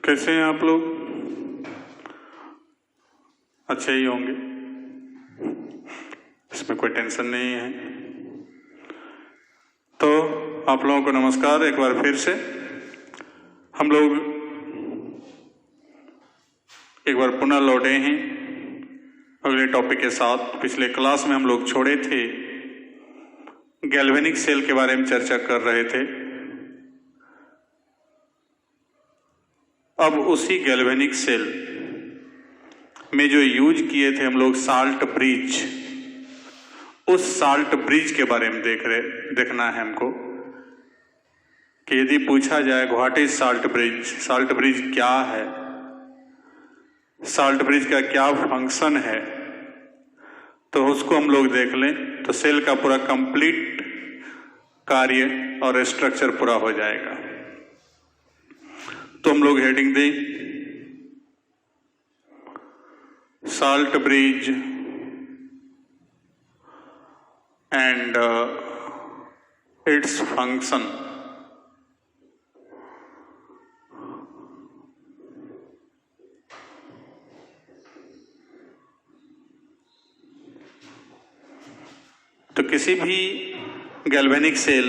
कैसे हैं आप लोग? अच्छे ही होंगे, इसमें कोई टेंशन नहीं है। तो आप लोगों को नमस्कार। एक बार फिर से हम लोग एक बार पुनः लौटे हैं अगले टॉपिक के साथ। पिछले क्लास में हम लोग छोड़े थे, गैल्वेनिक सेल के बारे में चर्चा कर रहे थे। अब उसी गैल्वेनिक सेल में जो यूज किए थे हम लोग साल्ट ब्रिज, उस साल्ट ब्रिज के बारे में देखना है हमको कि यदि पूछा जाए what is salt bridge, salt bridge क्या है, साल्ट ब्रिज का क्या फंक्शन है, तो उसको हम लोग देख लें तो सेल का पूरा कंप्लीट कार्य और स्ट्रक्चर पूरा हो जाएगा। तो हम लोग हेडिंग दें salt bridge and its function. तो किसी भी गैल्वेनिक सेल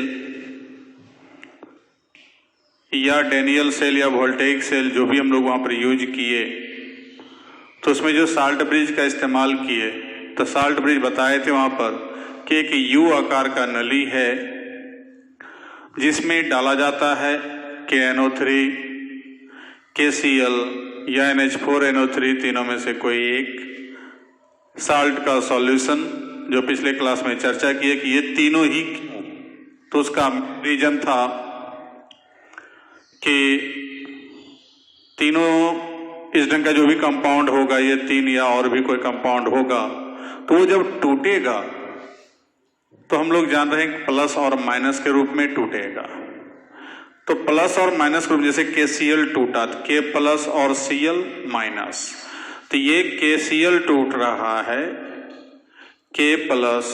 या डेनियल सेल या वोल्टेइक सेल जो भी हम लोग वहां पर यूज किए, तो उसमें जो साल्ट ब्रिज का इस्तेमाल किए, तो साल्ट ब्रिज बताए थे वहां पर कि एक यू आकार का नली है जिसमें डाला जाता है KNO3, KCl या NH4NO3, तीनों में से कोई एक साल्ट का सॉल्यूशन, जो पिछले क्लास में चर्चा की है कि ये तीनों ही। तो उसका रीजन था कि तीनों इस ढंग का जो भी कंपाउंड होगा, ये तीन या और भी कोई कंपाउंड होगा, तो वो जब टूटेगा तो हम लोग जान रहे हैं कि प्लस और माइनस के रूप में टूटेगा। तो प्लस और माइनस के रूप, जैसे KCl टूटा तो K प्लस और Cl माइनस, तो ये KCl टूट रहा है K प्लस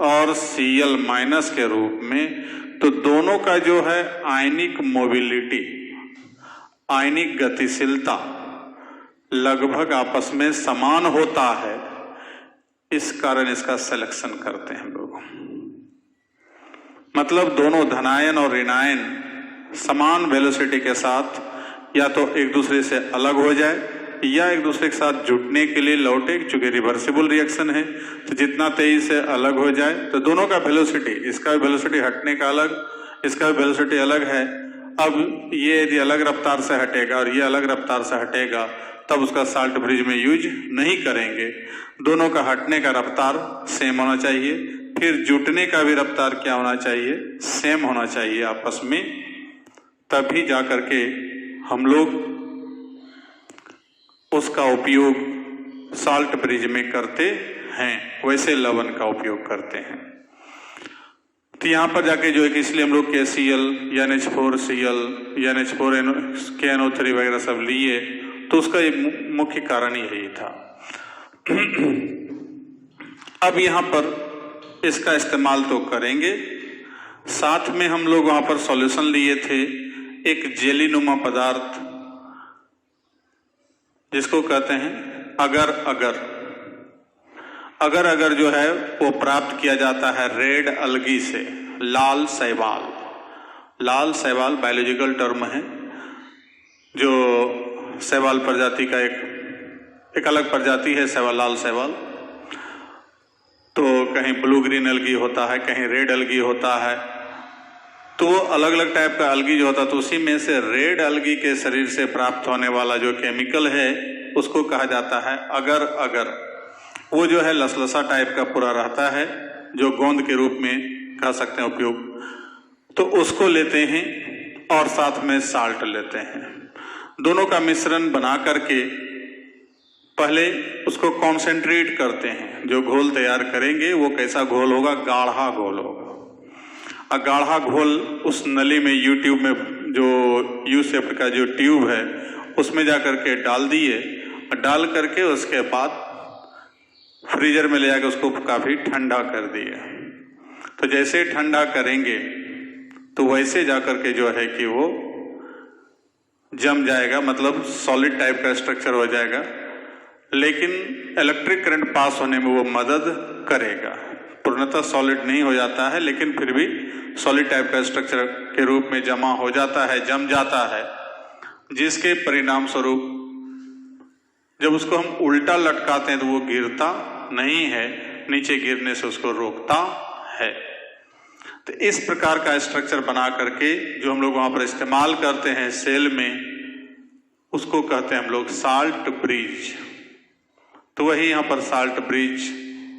और Cl माइनस के रूप में। तो दोनों का जो है आयनिक मोबिलिटी, आयनिक गतिशीलता लगभग आपस में समान होता है, इस कारण इसका सिलेक्शन करते हैं हम लोग। मतलब दोनों धनायन और ऋणायन समान वेलोसिटी के साथ या तो एक दूसरे से अलग हो जाए या एक दूसरे के साथ जुटने के लिए लौटे, चूंकि रिवर्सिबल रिएक्शन है तो जितना तेजी से अलग हो जाए, तो दोनों का वेलोसिटी, इसका भी वेलोसिटी हटने का अलग, इसका भी वेलोसिटी अलग है। अब ये यदि अलग रफ्तार से हटेगा और ये अलग रफ्तार से हटेगा, तब उसका साल्ट ब्रिज में यूज नहीं करेंगे। दोनों का हटने का रफ्तार सेम होना चाहिए, फिर जुटने का भी रफ्तार क्या होना चाहिए, सेम होना चाहिए आपस में, तभी जा करके हम लोग उसका उपयोग साल्ट ब्रिज में करते हैं, वैसे लवण का उपयोग करते हैं। तो यहाँ पर जाके जो है कि इसलिए हम लोग KCl या NH4Cl या NH4KNO3 वगैरह सब लिए, तो उसका एक मुख्य कारण यही था। अब यहाँ पर इसका इस्तेमाल तो करेंगे, साथ में हम लोग वहां पर सॉल्यूशन लिए थे एक जेलीनुमा पदार्थ जिसको कहते हैं अगर अगर जो है वो प्राप्त किया जाता है रेड अलगी से, लाल शैवाल। लाल शैवाल बायोलॉजिकल टर्म है, जो शैवाल प्रजाति का एक अलग प्रजाति है शैवाल, लाल शैवाल। तो कहीं ब्लू ग्रीन अलगी होता है, कहीं रेड अलगी होता है, तो अलग अलग टाइप का अलगी जो होता है, तो उसी में से रेड अलगी के शरीर से प्राप्त होने वाला जो केमिकल है उसको कहा जाता है अगर। वो जो है लसलसा टाइप का पूरा रहता है, जो गोंद के रूप में कह सकते हैं उपयोग। तो उसको लेते हैं और साथ में साल्ट लेते हैं, दोनों का मिश्रण बना करके पहले उसको कॉन्सेंट्रेट करते हैं। जो घोल तैयार करेंगे वो कैसा घोल होगा, गाढ़ा घोल होगा। और गाढ़ा घोल उस नली में, यू ट्यूब में, जो यू शेप का जो ट्यूब है उसमें जा करके डाल दिए, डाल करके उसके बाद फ्रीजर में ले जाकर उसको काफी ठंडा कर दिए। तो जैसे ठंडा करेंगे तो वैसे जाकर के जो है कि वो जम जाएगा, मतलब सॉलिड टाइप का स्ट्रक्चर हो जाएगा, लेकिन इलेक्ट्रिक करंट पास होने में वो मदद करेगा। पूर्णतः सॉलिड नहीं हो जाता है, लेकिन फिर भी सॉलिड टाइप का स्ट्रक्चर के रूप में जमा हो जाता है, जम जाता है, जिसके परिणाम स्वरूप जब उसको हम उल्टा लटकाते हैं तो वो गिरता नहीं है, नीचे गिरने से उसको रोकता है। तो इस प्रकार का स्ट्रक्चर बना करके जो हम लोग वहां पर इस्तेमाल करते हैं सेल में, उसको कहते हैं हम लोग साल्ट ब्रिज। तो वही यहां पर साल्ट ब्रिज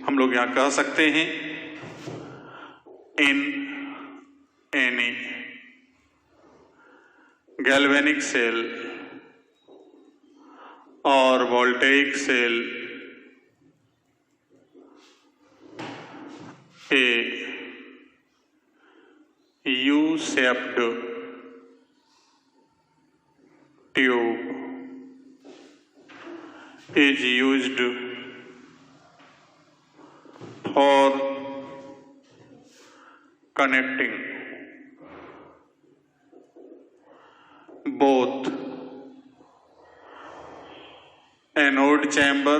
हम लोग यहां कह सकते हैं। इन एनी गैल्वेनिक सेल और voltaic cell a U-shaped tube is used for connecting both anode chamber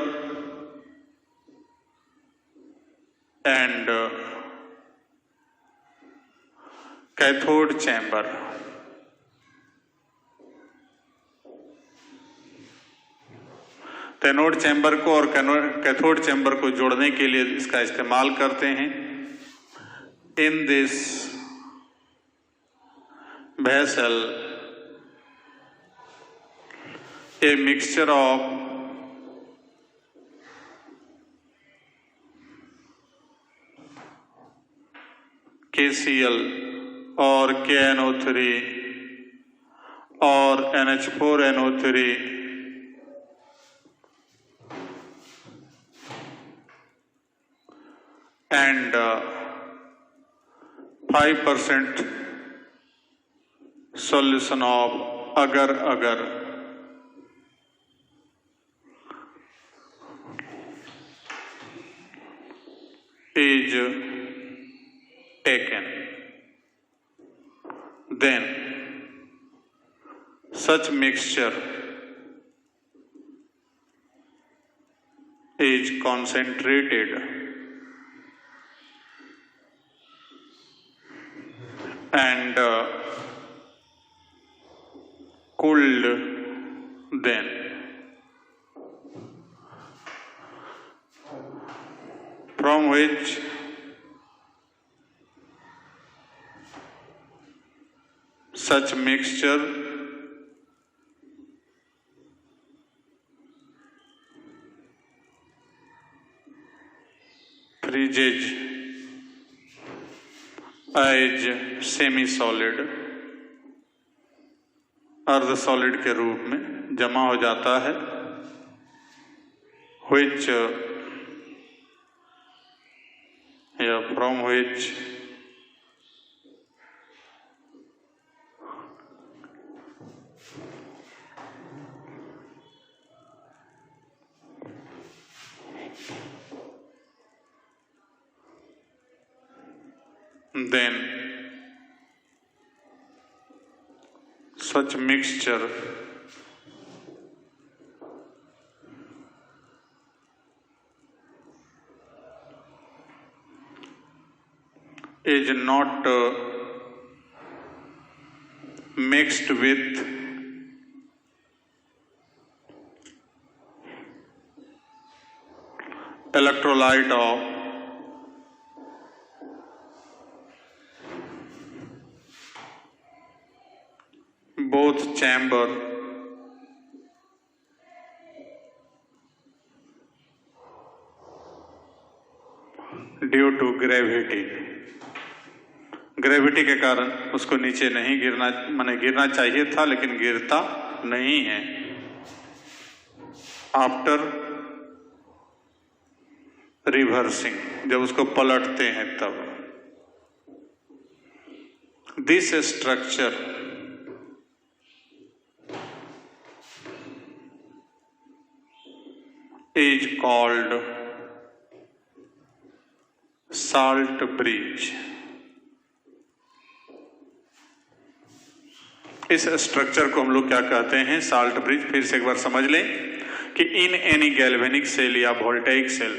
and cathode chamber. Anode chamber को और कैथोड चैम्बर को जोड़ने के लिए इसका इस्तेमाल करते हैं। In this vessel a mixture of KCl और KNO3 और NH4NO3 and 5% solution of agar-agar is taken. Then such mixture is concentrated and cooled, then from which such mixture freezes as semi-solid, अर्ध सॉलिड के रूप में जमा हो जाता है, which from which then such mixture is not mixed with electrolyte of both chamber due to gravity। Gravity के कारण उसको नीचे नहीं गिरना, माने गिरना चाहिए था लेकिन गिरता नहीं है। आफ्टर रिवर्सिंग, जब उसको पलटते हैं तब। This structure is called salt bridge इस स्ट्रक्चर को हम लोग क्या कहते हैं? Salt bridge. फिर से एक बार समझ लें कि इन एनी गैल्वेनिक सेल या वोल्टेइक सेल,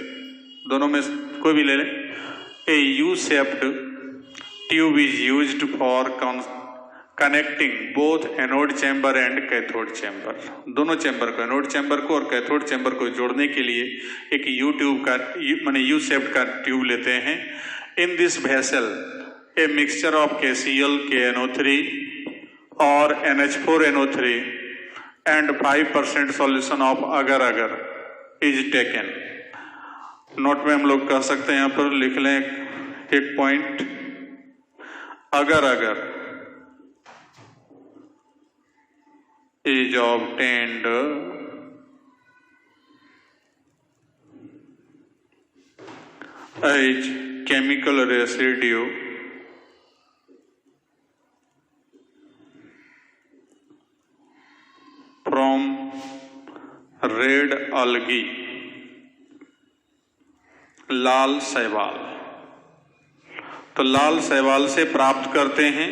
दोनों में कोई भी ले लें, a U shaped tube is used for connecting both anode chamber and cathode chamber. दोनों चैम्बर को, एनोड चैम्बर को और कैथोड चैम्बर को जोड़ने के लिए एक यू ट्यूब का, माने यू शेप्ड का ट्यूब लेते हैं। In this vessel a mixture of KCl KNO3 और NH4NO3 एंड 5% सॉल्यूशन ऑफ अगर अगर इज टेकन। नोट में हम लोग कह सकते हैं, यहां पर लिख लें एक पॉइंट, अगर अगर is obtained as chemical residue from red algae, लाल शैवाल। तो लाल शैवाल से प्राप्त करते हैं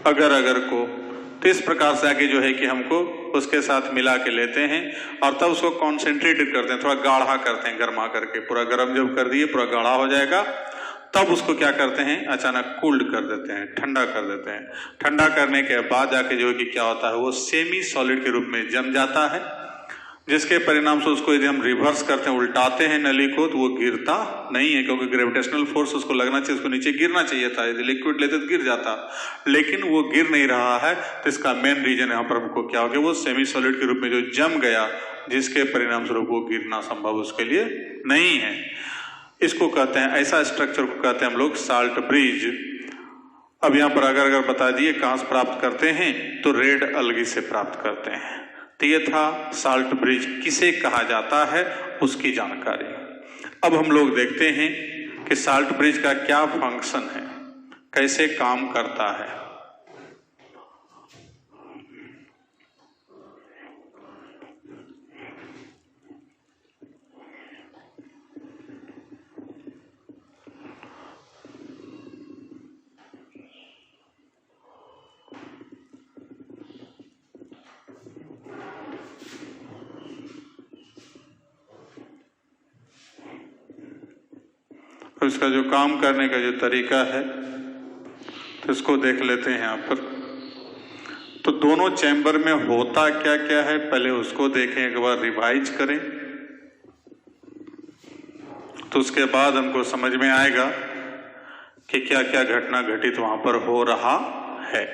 अगर अगर को। तो इस प्रकार से आगे जो है कि हमको उसके साथ मिला के लेते हैं और तब उसको कॉन्सेंट्रेटेड करते हैं, थोड़ा गाढ़ा करते हैं, गर्मा करके। पूरा गर्म जब कर दिए, पूरा गाढ़ा हो जाएगा, तब उसको क्या करते हैं? अचानक कूल्ड कर देते हैं, ठंडा कर देते हैं। ठंडा करने के बाद जाके जो है कि क्या होता है, वो सेमी सॉलिड के रूप में जम जाता है, जिसके परिणाम से उसको यदि हम रिवर्स करते हैं, उल्टाते हैं नली को, तो वो गिरता नहीं है, क्योंकि ग्रेविटेशनल फोर्स उसको लगना चाहिए, उसको नीचे गिरना चाहिए था। यदि लिक्विड लेते तो गिर जाता, लेकिन वो गिर नहीं रहा है। तो इसका मेन रीजन यहाँ पर हमको क्या हो गया, वो सेमी सॉलिड के रूप में जो जम गया, जिसके परिणाम स्वरूप वो गिरना संभव उसके लिए नहीं है। इसको कहते हैं, ऐसा स्ट्रक्चर को कहते हैं हम लोग साल्ट ब्रिज। अब यहाँ पर अगर बता दिए कहां से प्राप्त करते हैं, तो रेड अलगी से प्राप्त करते हैं। तो ये था साल्ट ब्रिज किसे कहा जाता है, उसकी जानकारी। अब हम लोग देखते हैं कि साल्ट ब्रिज का क्या फंक्शन है, कैसे काम करता है। तो इसका जो काम करने का जो तरीका है, तो इसको देख लेते हैं यहाँ पर। तो दोनों चैम्बर में होता क्या क्या है, पहले उसको देखें, एक बार रिवाइज करें, तो उसके बाद हमको समझ में आएगा कि क्या क्या घटना घटित वहां पर हो रहा है।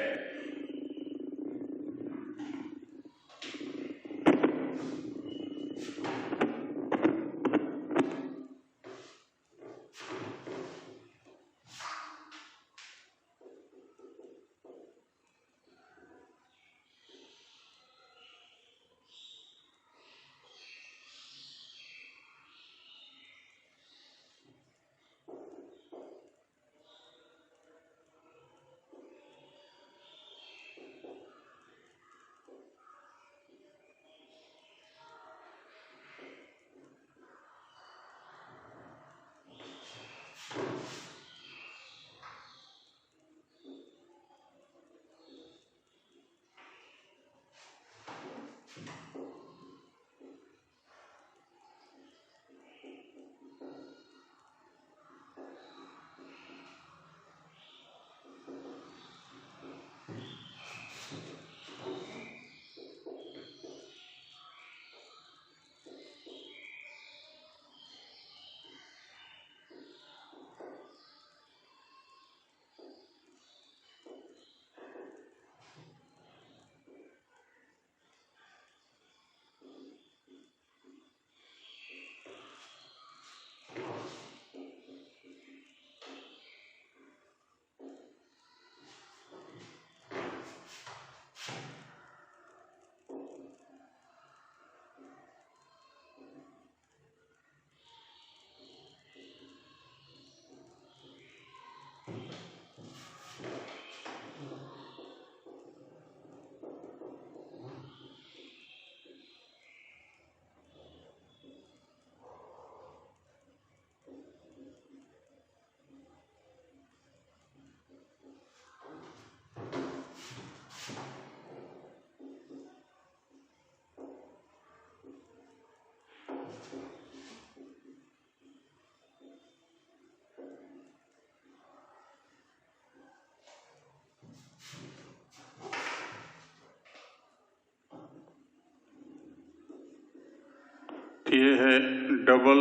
ये है डबल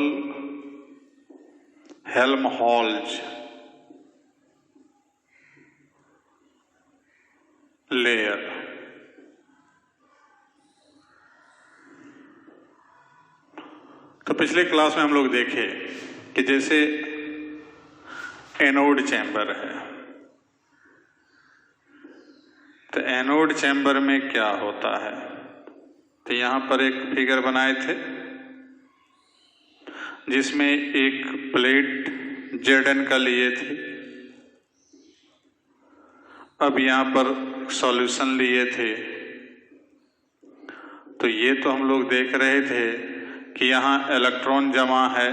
हेल्महोल्ट्ज लेयर। तो पिछले क्लास में हम लोग देखे कि जैसे एनोड चैम्बर है, तो एनोड चैम्बर में क्या होता है, तो यहां पर एक फिगर बनाए थे जिसमें एक प्लेट Zn का लिए थे। अब यहां पर सॉल्यूशन लिए थे, तो ये तो हम लोग देख रहे थे कि यहां इलेक्ट्रॉन जमा है।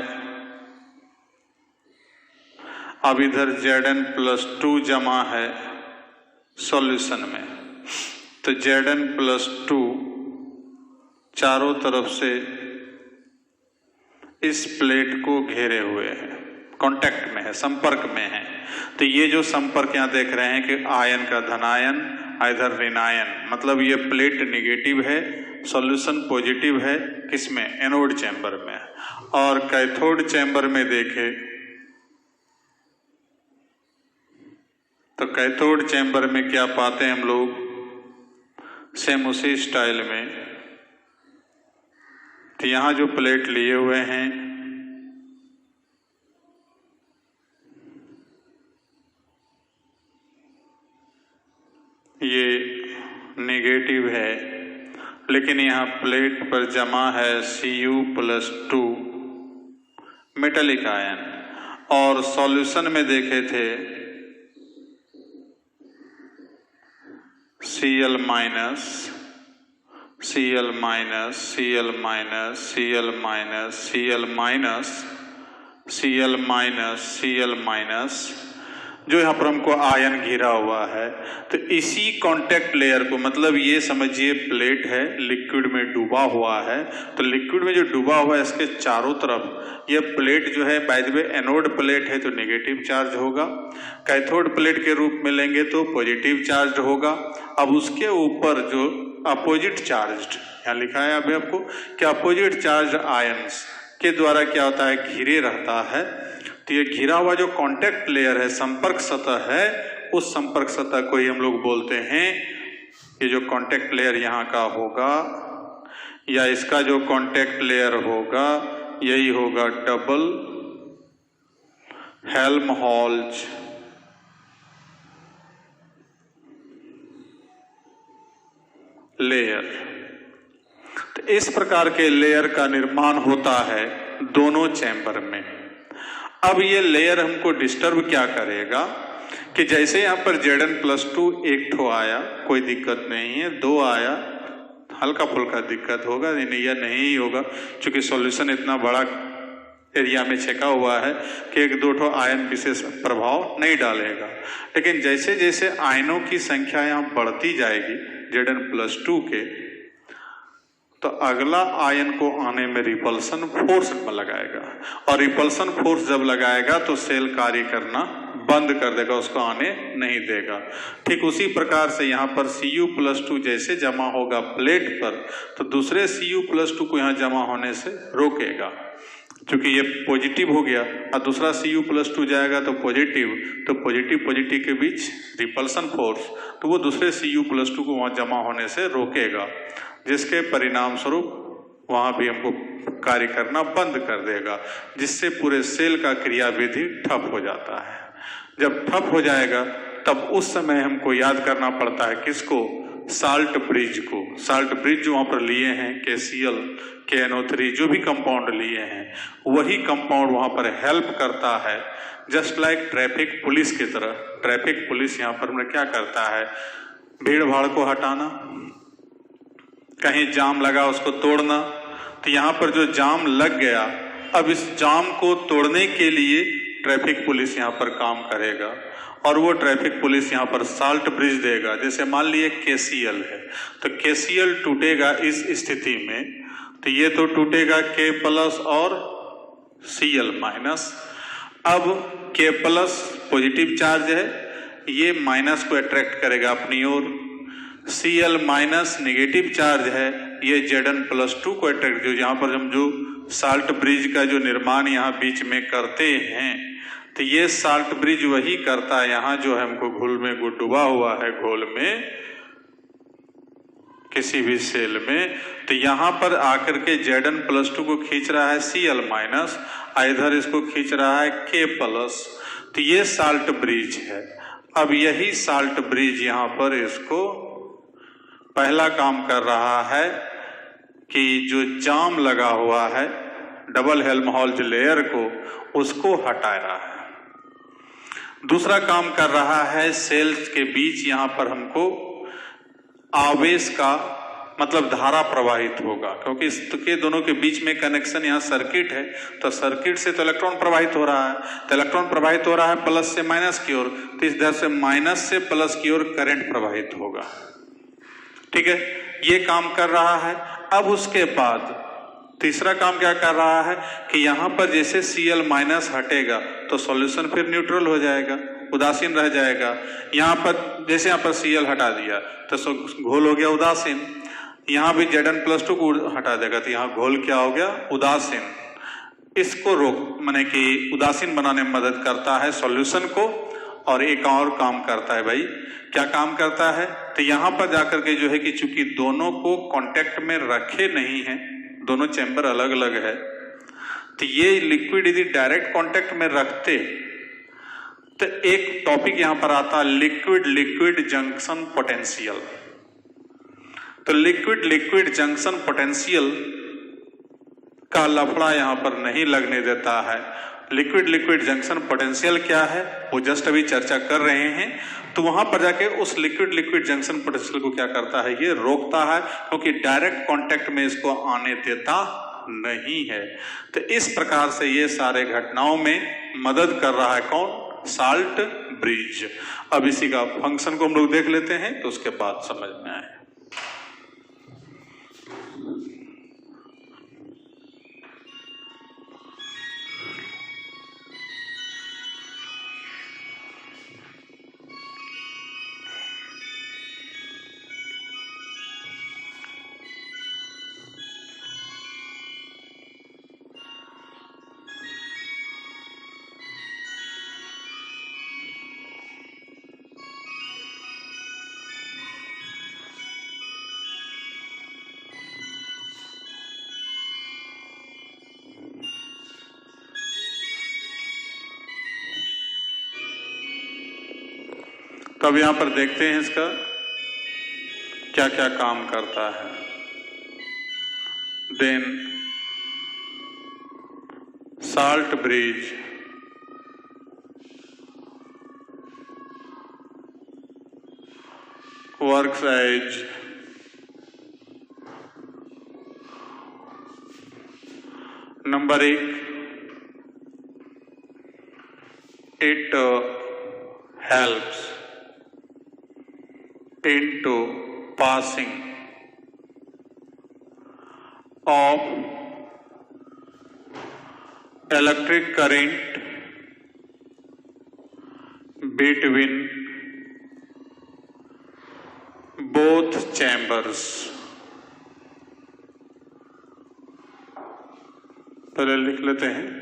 अब इधर Zn+2 जमा है सॉल्यूशन में, तो Zn+2 चारों तरफ से इस प्लेट को घेरे हुए है, कांटेक्ट में है, संपर्क में है। तो ये जो संपर्क यहां देख रहे हैं कि आयन का धनायन इधर ऋणायन, मतलब ये प्लेट नेगेटिव है, सॉल्यूशन पॉजिटिव है, किसमें, एनोड चैम्बर में। और कैथोड चैम्बर में देखें तो कैथोड चैम्बर में क्या पाते हैं हम लोग, सेम उसी स्टाइल में। तो यहां जो प्लेट लिए हुए हैं ये नेगेटिव है, लेकिन यहाँ प्लेट पर जमा है Cu+2 मेटालिक आयन। और सॉल्यूशन में देखे थे Cl-, Cl-, Cl-, Cl-, Cl-, जो यहाँ पर हमको आयन घिरा हुआ है। तो इसी कांटेक्ट लेयर को, मतलब ये समझिए प्लेट है, लिक्विड में डूबा हुआ है, तो लिक्विड में जो डूबा हुआ है इसके चारों तरफ ये प्लेट जो है, by the way anode plate है तो नेगेटिव चार्ज होगा, कैथोड प्लेट के रूप में लेंगे तो पॉजिटिव चार्ज होगा। अब उसके ऊपर जो अपोजिट चार्ज, यहाँ लिखा है अभी आपको कि अपोजिट चार्ज आयंस के द्वारा क्या होता है, घिरे रहता है। तो ये घिरा हुआ जो कांटेक्ट लेयर है, संपर्क सतह है, उस संपर्क सतह को ही हम लोग बोलते हैं, ये जो कांटेक्ट लेयर यहाँ का होगा या इसका जो कांटेक्ट लेयर होगा यही होगा डबल हेल्महोल्ट्ज लेयर। तो इस प्रकार के लेयर का निर्माण होता है दोनों चैम्बर में। अब ये लेयर हमको डिस्टर्ब क्या करेगा कि जैसे यहाँ पर Zn+2 एक ठो आया, कोई दिक्कत नहीं है, 2 आया, हल्का फुल्का दिक्कत होगा, या नहीं ही होगा, क्योंकि सॉल्यूशन इतना बड़ा एरिया में छेका हुआ है कि 1-2 ठो आयन विशेष प्रभाव नहीं डालेगा। लेकिन जैसे जैसे आयनों की संख्या यहाँ बढ़ती जाएगी Zn+2 के, तो अगला आयन को आने में रिपल्सन फोर्स लगाएगा, और रिपल्सन फोर्स जब लगाएगा तो सेल कार्य करना बंद कर देगा, उसको आने नहीं देगा। ठीक उसी प्रकार से यहाँ पर Cu+2 जैसे जमा होगा प्लेट पर, तो दूसरे Cu+2 को यहाँ जमा होने से रोकेगा, क्योंकि ये पॉजिटिव हो गया और दूसरा Cu+2 जाएगा तो पॉजिटिव के बीच रिपल्सन फोर्स, तो वो दूसरे Cu+2 को वहाँ जमा होने से रोकेगा, जिसके परिणाम स्वरूप वहां भी हमको कार्य करना बंद कर देगा, जिससे पूरे सेल का क्रियाविधि ठप हो जाता है। जब ठप हो जाएगा तब उस समय हमको याद करना पड़ता है किसको, साल्ट ब्रिज को। साल्ट ब्रिज जो वहां पर लिए हैं KCl, KNO3 जो भी कंपाउंड लिए हैं, वही कंपाउंड वहां पर हेल्प करता है, जस्ट लाइक ट्रैफिक पुलिस की तरह। ट्रैफिक पुलिस यहाँ पर क्या करता है, भीड़ भाड़ को हटाना, कहीं जाम लगा उसको तोड़ना। तो यहाँ पर जो जाम लग गया, अब इस जाम को तोड़ने के लिए ट्रैफिक पुलिस यहाँ पर काम करेगा, और वो ट्रैफिक पुलिस यहाँ पर साल्ट ब्रिज देगा। जैसे मान लिए KCl है, तो KCl टूटेगा इस स्थिति में, तो ये तो टूटेगा K+ और Cl-। अब K+ पॉजिटिव चार्ज है, ये माइनस को अट्रैक्ट करेगा अपनी ओर, Cl- नेगेटिव चार्ज है, ये Zn+2 को अट्रैक्ट, जो यहाँ पर हम जो साल्ट ब्रिज का जो निर्माण यहाँ बीच में करते हैं, तो ये साल्ट ब्रिज वही करता है। यहाँ जो हमको घोल में डूबा हुआ है, घोल में किसी भी सेल में, तो यहाँ पर आकर के Zn+2 को खींच रहा है Cl-, इधर इसको खींच रहा है K+, तो ये साल्ट ब्रिज है। अब यही साल्ट ब्रिज यहाँ पर इसको पहला काम कर रहा है कि जो जाम लगा हुआ है डबल हेल्महोल्ट्ज लेयर को, उसको हटा रहा है। दूसरा काम कर रहा है, सेल्स के बीच यहाँ पर हमको आवेश का मतलब धारा प्रवाहित होगा, क्योंकि इसके दोनों के बीच में कनेक्शन यहाँ सर्किट है, तो सर्किट से तो इलेक्ट्रॉन प्रवाहित हो रहा है, तो इलेक्ट्रॉन प्रवाहित हो रहा है प्लस से माइनस की ओर, तो इधर से माइनस से प्लस की ओर करंट प्रवाहित होगा। ठीक है, ये काम कर रहा है। अब उसके बाद तीसरा काम क्या कर रहा है कि यहाँ पर जैसे Cl- हटेगा तो सॉल्यूशन फिर न्यूट्रल हो जाएगा, उदासीन रह जाएगा। यहाँ पर जैसे यहाँ पर Cl हटा दिया तो घोल हो गया उदासीन, यहाँ भी Zn+2 को हटा देगा तो यहाँ घोल क्या हो गया, उदासीन। इसको रोक माने कि उदासीन बनाने में मदद करता है सॉल्यूशन को। और एक और काम करता है भाई, क्या काम करता है, तो यहाँ पर जाकर के जो है कि चूंकि दोनों को कांटेक्ट में रखे नहीं है, दोनों चैम्बर अलग अलग है, तो ये लिक्विड यदि डायरेक्ट कांटेक्ट में रखते तो एक टॉपिक यहां पर आता है लिक्विड लिक्विड जंक्शन पोटेंशियल। तो लिक्विड लिक्विड जंक्शन पोटेंशियल का लफड़ा यहां पर नहीं लगने देता है। लिक्विड लिक्विड जंक्शन पोटेंशियल क्या है वो जस्ट अभी चर्चा कर रहे हैं, तो वहां पर जाके उस लिक्विड लिक्विड जंक्शन पोटेंशियल को क्या करता है, ये रोकता है, क्योंकि डायरेक्ट कांटेक्ट में इसको आने देता नहीं है। तो इस प्रकार से ये सारे घटनाओं में मदद कर रहा है कौन, साल्ट ब्रिज। अब इसी का फंक्शन को हम लोग देख लेते हैं तो उसके बाद समझ में आए। तो अब यहां पर देखते हैं इसका क्या क्या काम करता है। Then salt bridge works as number 1, it helps into passing of electric current between both chambers। पहले लिख लेते हैं,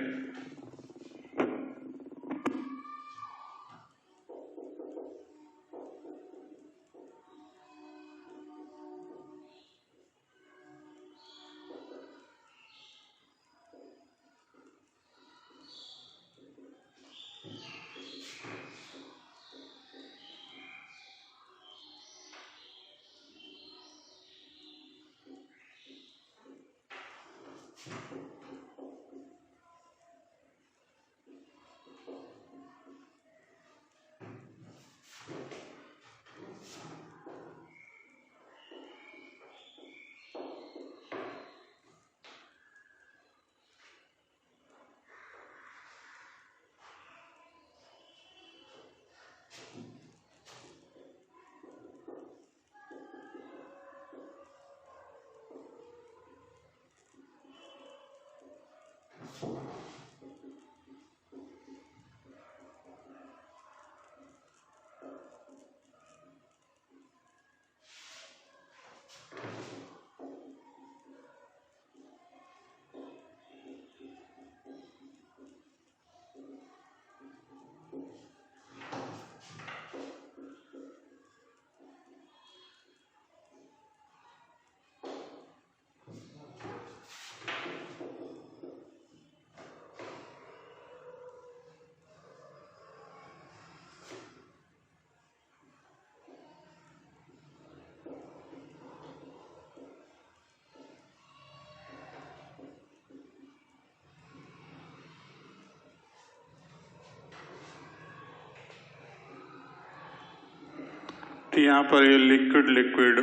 तो यहां पर ये लिक्विड लिक्विड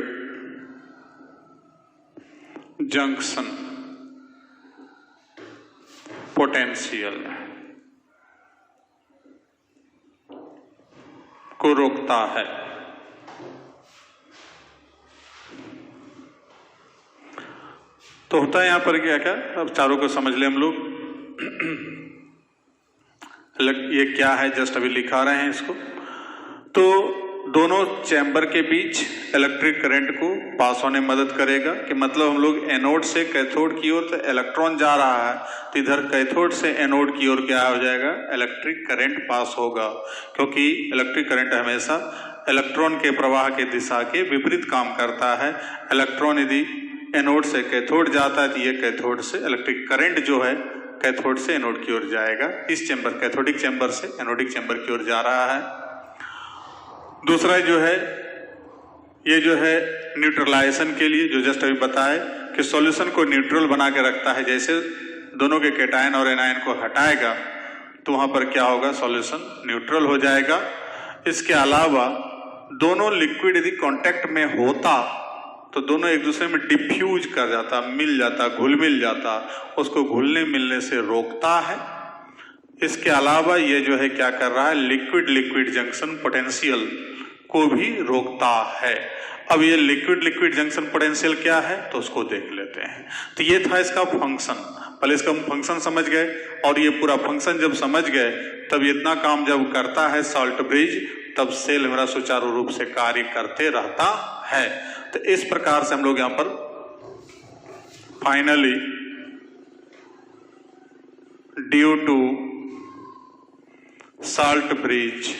जंक्शन पोटेंशियल को रोकता है। तो होता है यहां पर क्या क्या, अब चारों को समझ ले हम लोग। ये क्या है, जस्ट अभी लिखा रहे हैं इसको। तो दोनों चैम्बर के बीच इलेक्ट्रिक करंट को पास होने में मदद करेगा, कि मतलब हम लोग एनोड से कैथोड की ओर तो इलेक्ट्रॉन जा रहा है, तो इधर कैथोड से एनोड की ओर क्या हो जाएगा, इलेक्ट्रिक करंट पास होगा। क्योंकि इलेक्ट्रिक करंट हमेशा इलेक्ट्रॉन के प्रवाह के दिशा के विपरीत काम करता है। इलेक्ट्रॉन यदि एनोड से कैथोड जाता है तो ये कैथोड से इलेक्ट्रिक करंट जो है कैथोड से एनोड की ओर जाएगा। इस चैम्बर कैथोडिक चैम्बर से एनोडिक चैम्बर की ओर जा रहा है। दूसरा जो है, ये जो है न्यूट्रलाइजेशन के लिए, जो जस्ट अभी बताए कि सॉल्यूशन को न्यूट्रल बना के रखता है। जैसे दोनों के कैटायन और एनायन को हटाएगा तो वहां पर क्या होगा, सॉल्यूशन न्यूट्रल हो जाएगा। इसके अलावा दोनों लिक्विड यदि कांटेक्ट में होता तो दोनों एक दूसरे में डिफ्यूज कर जाता, मिल जाता, घुल मिल जाता, उसको घुलने मिलने से रोकता है। इसके अलावा ये जो है क्या कर रहा है, लिक्विड लिक्विड जंक्शन पोटेंशियल को भी रोकता है। अब ये लिक्विड लिक्विड जंक्शन पोटेंशियल क्या है तो उसको देख लेते हैं। तो ये था इसका फंक्शन। पहले इसका हम फंक्शन समझ गए, और ये पूरा फंक्शन जब समझ गए तब इतना काम जब करता है साल्ट ब्रिज, तब सेल मेरा सुचारू रूप से कार्य करते रहता है। तो इस प्रकार से हम लोग यहां पर finally due to salt bridge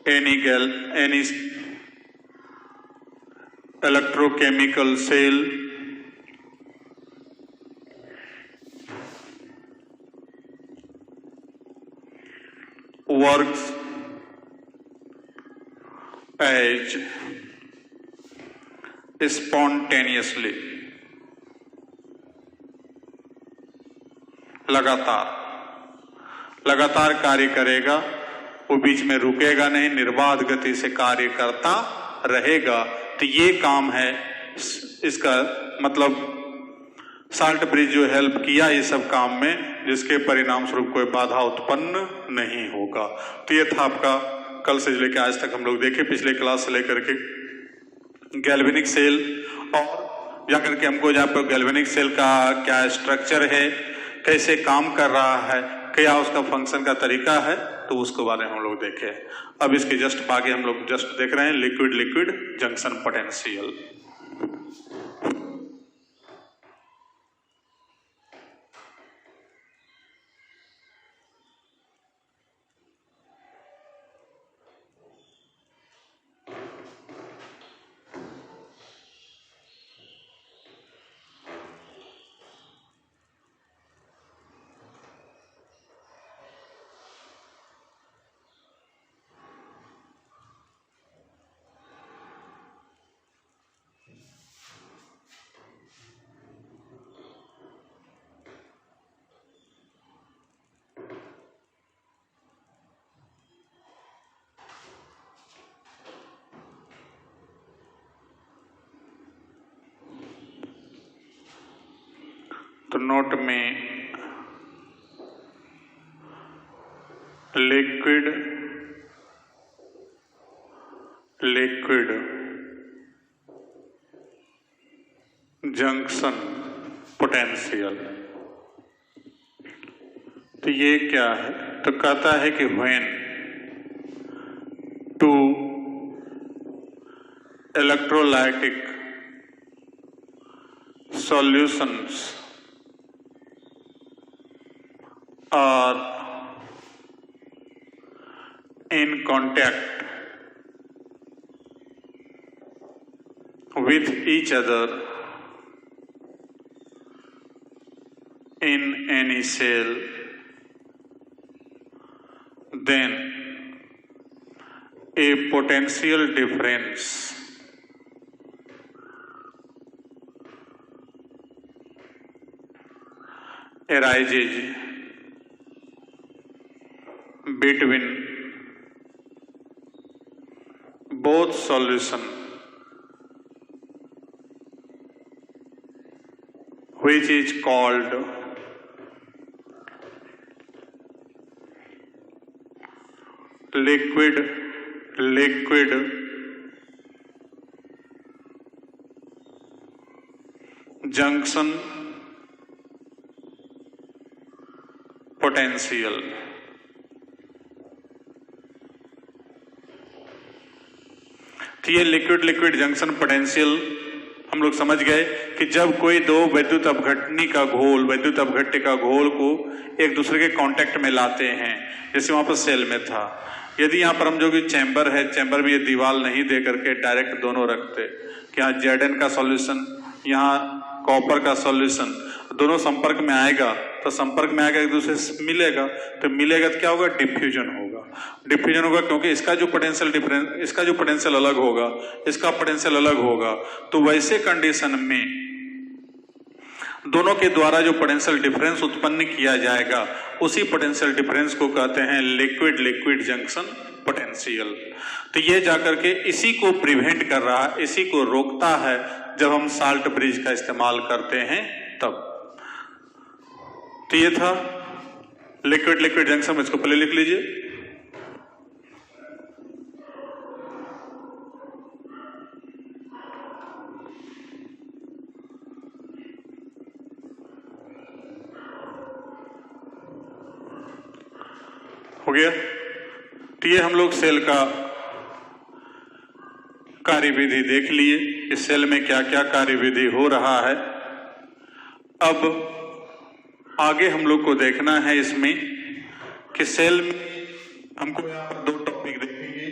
any electrochemical cell works as spontaneously, लगातार कार्य करेगा, वो बीच में रुकेगा नहीं, निर्बाध गति से कार्य करता रहेगा। तो ये काम है इसका, मतलब साल्ट ब्रिज जो हेल्प किया ये सब काम में, जिसके परिणाम स्वरूप कोई बाधा उत्पन्न नहीं होगा। तो ये था आपका कल से लेकर आज तक हम लोग देखे, पिछले क्लास से लेकर के गैल्वेनिक सेल, और जाकर के हमको जहाँ पर गैल्वेनिक सेल का क्या स्ट्रक्चर है, कैसे काम कर रहा है, क्या उसका फंक्शन का तरीका है, तो उसके बारे में हम लोग देखे। अब इसके जस्ट आगे हम लोग जस्ट देख रहे हैं लिक्विड लिक्विड जंक्शन पोटेंशियल। तो नोट में लिक्विड लिक्विड जंक्शन पोटेंशियल, तो ये क्या है, तो कहता है कि when two electrolytic solutions are in contact with each other in any cell, then a potential difference arises between both solution which is called liquid junction potential। तो ये लिक्विड जंक्शन पोटेंशियल हम लोग समझ गए कि जब कोई दो वैद्युत अपघटनी का घोल, वैद्युत अपघट्य का घोल को एक दूसरे के कांटेक्ट में लाते हैं, जैसे वहां पर सेल में था। यदि यहाँ पर हम जो कि चैम्बर है, चैम्बर में ये दीवार नहीं दे करके डायरेक्ट दोनों रखते कि यहाँ Zn का सॉल्यूशन, यहाँ कॉपर का सॉल्यूशन, दोनों संपर्क में आएगा तो संपर्क में आएगा, एक दूसरे से मिलेगा, तो मिलेगा तो क्या होगा, डिफ्यूजन होगा। डिफ्यूजन होगा क्योंकि इसका जो पोटेंशियल डिफरेंस, इसका जो पोटेंशियल अलग होगा, इसका पोटेंशियल अलग होगा। तो वैसे कंडीशन में दोनों के द्वारा जो पोटेंशियल डिफरेंस उत्पन्न किया जाएगा, उसी पोटेंशियल डिफरेंस को कहते हैं लिक्विड जंक्शन पोटेंशियल। तो ये जाकर के इसी को प्रिवेंट कर रहा है, इसी को रोकता है जब हम साल्ट ब्रिज का इस्तेमाल करते हैं तब। तो ये था लिक्विड जंक्शन, इसको पहले लिख लीजिए। हो गया। तो ये हम लोग सेल का कार्यविधि देख लिए, इस सेल में क्या क्या कार्यविधि हो रहा है। अब आगे हम लोग को देखना है इसमें कि सेल में हमको यहाँ पर दो टॉपिक देखेंगे।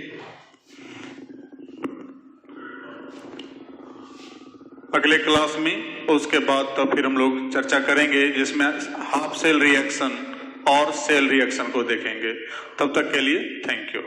अगले क्लास में, उसके बाद तो फिर हम लोग चर्चा करेंगे जिसमें हाफ सेल रिएक्शन और सेल रिएक्शन को देखेंगे। तब तक के लिए थैंक यू।